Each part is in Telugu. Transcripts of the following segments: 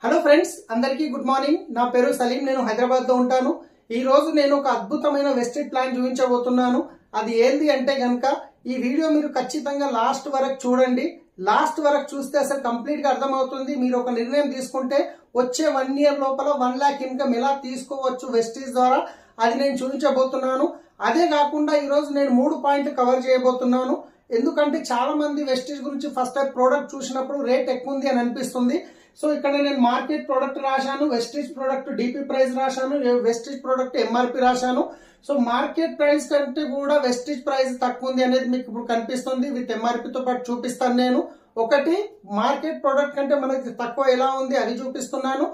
హలో ఫ్రెండ్స్, అందరికీ గుడ్ మార్నింగ్. నా పేరు సలీం. నేను హైదరాబాద్లో ఉంటాను. ఈ రోజు నేను ఒక అద్భుతమైన వెస్టేజ్ ప్లాన్ చూపించబోతున్నాను. అది ఏంది అంటే గనక ఈ వీడియో మీరు ఖచ్చితంగా లాస్ట్ వరకు చూడండి. లాస్ట్ వరకు చూస్తే అసలు కంప్లీట్ గా అర్థమవుతుంది. మీరు ఒక నిర్ణయం తీసుకుంటే వచ్చే 1 year లోపల 1 lakh ఇన్కమ్ ఎలా తీసుకోవచ్చు వెస్టేజ్ ద్వారా, అది నేను చూపించబోతున్నాను. అదే కాకుండా ఈ రోజు నేను 3 పాయింట్లు కవర్ చేయబోతున్నాను. ఎందుకంటే చాలా మంది వెస్టేజ్ గురించి ఫస్ట్ టైం ప్రోడక్ట్ చూసినప్పుడు రేట్ ఎక్కువ ఉంది అని అనిపిస్తుంది. సో ఇక్కడ నేను మార్కెట్ ప్రోడక్ట్ రాశాను, వెస్టేజ్ ప్రోడక్ట్ డిపి ప్రైస్ రాశాను, వెస్టేజ్ ప్రోడక్ట్ ఎంఆర్పి రాశాను. సో మార్కెట్ ప్రైస్ కంటే కూడా వెస్టేజ్ ప్రైస్ తక్కువ ఉంది అనేది మీకు ఇప్పుడు కనిపిస్తుంది. విత్ ఎంఆర్పితో పాటు చూపిస్తాను. నేను ఒకటి మార్కెట్ ప్రోడక్ట్ కంటే మనకి తక్కువ ఎలా ఉంది అది చూపిస్తున్నాను.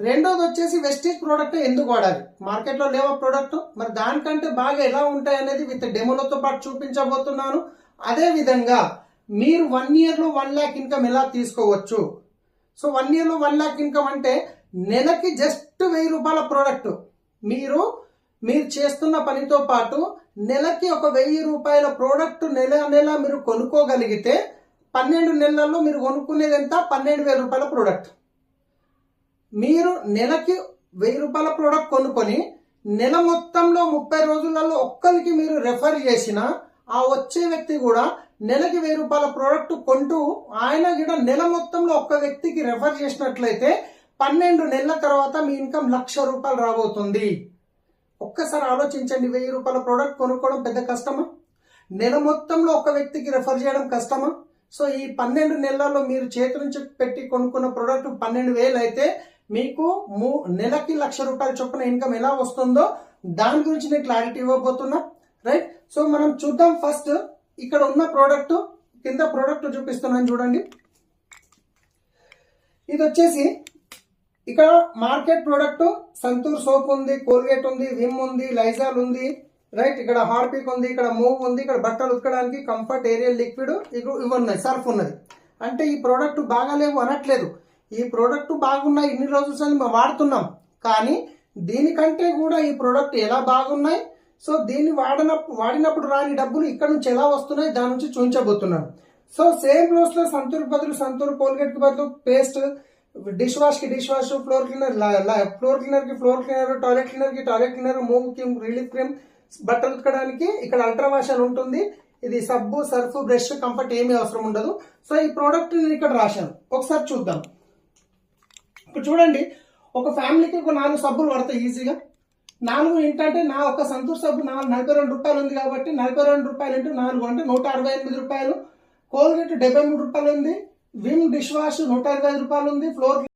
రెండోది వచ్చేసి వెస్టేజ్ ప్రోడక్ట్ ఎందుకు వాడాలి, మార్కెట్లో లేవా ప్రోడక్ట్, మరి దానికంటే బాగా ఎలా ఉంటాయి అనేది విత్ డెమోలతో పాటు చూపించబోతున్నాను. అదే విధంగా మీరు 1 year లో 1 lakh ఇన్కమ్ ఎలా తీసుకోవచ్చు. సో 1 year లో 1 lakh ఇన్కమ్ అంటే నెలకి జస్ట్ 1000 రూపాయల ప్రోడక్ట్ మీరు చేస్తున్న పనితో పాటు నెలకి ఒక 1000 రూపాయల ప్రోడక్ట్ నెల మీరు కొనుక్కోగలిగితే 12 నెలల్లో మీరు కొనుక్కునేది ఎంత, 12,000 రూపాయల ప్రోడక్ట్. మీరు నెలకి 1000 రూపాయల ప్రోడక్ట్ కొనుక్కొని నెల మొత్తంలో 30 రోజులలో ఒక్కరికి మీరు రెఫర్ చేసిన ఆ వచ్చే వ్యక్తి కూడా నెలకి 1000 రూపాయల ప్రోడక్ట్ కొంటూ ఆయన కూడా నెల మొత్తంలో ఒక్క వ్యక్తికి రెఫర్ చేసినట్లయితే 12 నెలల తర్వాత మీ ఇన్కమ్ 1,00,000 రూపాయలు రాబోతుంది. ఒక్కసారి ఆలోచించండి, 1000 రూపాయల ప్రోడక్ట్ కొనుక్కోవడం పెద్ద కష్టమా? నెల మొత్తంలో ఒక వ్యక్తికి రెఫర్ చేయడం కష్టమా? సో ఈ 12 నెలల్లో మీరు చేతి నుంచి పెట్టి కొనుక్కున్న ప్రోడక్ట్ 12,000 అయితే మీకు నెలకి 1,00,000 రూపాయల చొప్పున ఇన్కమ్ ఎలా వస్తుందో దాని గురించి నేను క్లారిటీ ఇవ్వబోతున్నా. రైట్, సో మనం చూద్దాం. ఫస్ట్ ఇక్కడ ఉన్న ప్రోడక్ట్ కింద ప్రోడక్ట్ చూపిస్తున్నాను చూడండి. ఇది వచ్చేసి ఇక్కడ మార్కెట్ ప్రోడక్ట్ సంతూర్ సోప్ ఉంది, కోల్గేట్ ఉంది, విమ్ ఉంది, లైజాల్ ఉంది. రైట్, ఇక్కడ హార్పిక్ ఉంది, ఇక్కడ మూవ్ ఉంది, ఇక్కడ బట్టలు ఉతకడానికి కంఫర్ట్ ఏరియల్ లిక్విడ్ ఇవి ఉన్నాయి, సర్ఫ్ ఉన్నది. అంటే ఈ ప్రోడక్ట్ బాగాలేవు అనట్లేదు, ఈ ప్రోడక్ట్ బాగున్నాయి, ఇన్ని రోజులు వాడుతున్నాం. కానీ దీనికంటే కూడా ఈ ప్రోడక్ట్ ఎలా బాగున్నాయి, సో దీన్ని వాడినప్పుడు రాని డబ్బులు ఇక్కడ నుంచి ఎలా వస్తున్నాయి దాని నుంచి చూపించబోతున్నాను. సో సేమ్ ప్లేస్ లో సంతూర్ బదులు సంతూర్, కోల్గేట్ కి బదులు పేస్ట్, డిష్ వాష్ కి డిష్ వాష్, ఫ్లోర్ క్లీనర్ కి ఫ్లోర్ క్లీనర్, టాయిలెట్ క్లీనర్ కి టాయిలెట్ క్లీనర్, మూవ్ కి రిలీఫ్ క్రీమ్, బట్టలు ఉతకడానికి ఇక్కడ అల్ట్రా వాష్ అని ఉంటుంది. ఇది సబ్బు, సర్ఫ్, బ్రష్, కంఫర్ట్ ఏమీ అవసరం ఉండదు. సో ఈ ప్రోడక్ట్ నేను ఇక్కడ రాశాను, ఒకసారి చూద్దాం. ఇప్పుడు చూడండి, ఒక ఫ్యామిలీకి ఒక 4 సబ్బులు పడతాయి ఈజీగా. 4 ఏంటంటే నా ఒక సంతూర్ సబ్బు 42 రూపాయలు ఉంది కాబట్టి 42 రూపాయలు ఇంటూ 4 అంటే 168 రూపాయలు. కోల్గేట్ 73 రూపాయలు ఉంది, విమ్ డిష్ వాష్ 125 రూపాయలు ఉంది, ఫ్లోర్